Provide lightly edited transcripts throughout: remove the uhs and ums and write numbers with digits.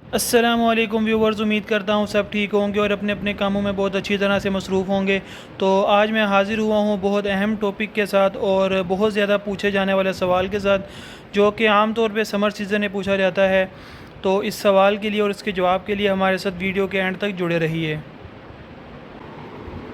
अस्सलामुअलैकुम व्यूवर्स, उम्मीद करता हूँ सब ठीक होंगे और अपने अपने कामों में बहुत अच्छी तरह से मसरूफ़ होंगे। तो आज मैं हाज़िर हुआ हूँ बहुत अहम टॉपिक के साथ और बहुत ज़्यादा पूछे जाने वाले सवाल के साथ, जो कि आम तौर पे समर सीज़न में पूछा जाता है। तो इस सवाल के लिए और इसके जवाब के लिए हमारे साथ वीडियो के एंड तक जुड़े रहिए।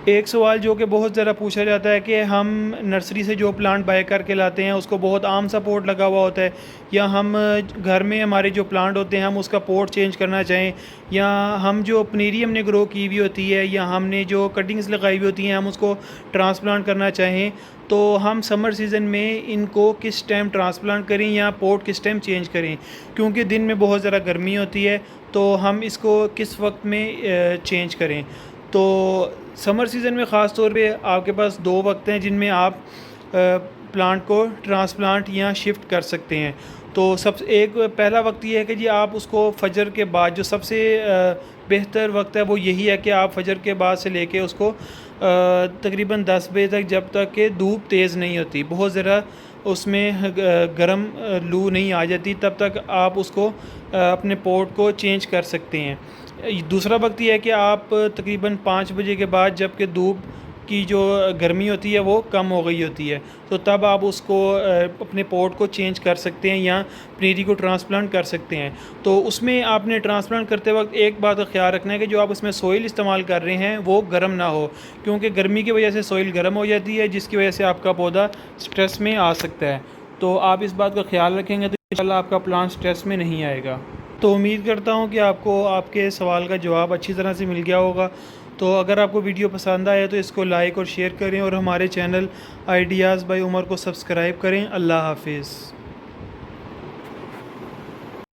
एक सवाल जो कि बहुत ज़्यादा पूछा जाता है कि हम नर्सरी से जो प्लांट बाय करके लाते हैं उसको बहुत आम सा पोट लगा हुआ होता है, या हम घर में हमारे जो प्लांट होते हैं हम उसका पोट चेंज करना चाहें, या हम जो पनीरी हमने ग्रो की हुई होती है या हमने जो कटिंग्स लगाई हुई होती हैं हम उसको ट्रांसप्लांट करना चाहें, तो हम समर सीज़न में इनको किस टाइम ट्रांसप्लांट करें या पोट किस टाइम चेंज करें, क्योंकि दिन में बहुत ज़्यादा गर्मी होती है। तो हम इसको किस वक्त में चेंज करें। तो समर सीज़न में ख़ास तौर पे आपके पास दो वक्त हैं जिनमें आप प्लांट को ट्रांसप्लांट या शिफ्ट कर सकते हैं। तो एक पहला वक्त ये है कि जी आप उसको फजर के बाद, जो सबसे बेहतर वक्त है वो यही है कि आप फजर के बाद से लेके उसको तकरीबन 10 बजे तक, जब तक कि धूप तेज़ नहीं होती, बहुत ज़रा उसमें गर्म लू नहीं आ जाती, तब तक आप उसको अपने पोट को चेंज कर सकते हैं। दूसरा वक्त ये है कि आप तकरीबन 5 बजे के बाद, जबकि धूप की जो गर्मी होती है वो कम हो गई होती है, तो तब आप उसको अपने पोट को चेंज कर सकते हैं या पनीरी को ट्रांसप्लांट कर सकते हैं। तो उसमें आपने ट्रांसप्लांट करते वक्त एक बात का ख्याल रखना है कि जो आप उसमें सोइल इस्तेमाल कर रहे हैं वो गर्म ना हो, क्योंकि गर्मी की वजह से सोइल गर्म हो जाती है, जिसकी वजह से आपका पौधा स्ट्रेस में आ सकता है। तो आप इस बात का ख्याल रखेंगे तो इंशाल्लाह आपका प्लांट स्ट्रेस में नहीं आएगा। तो उम्मीद करता हूँ कि आपको आपके सवाल का जवाब अच्छी तरह से मिल गया होगा। तो अगर आपको वीडियो पसंद आए तो इसको लाइक और शेयर करें और हमारे चैनल आइडियाज़ बाय उमर को सब्सक्राइब करें। अल्लाह हाफिज़।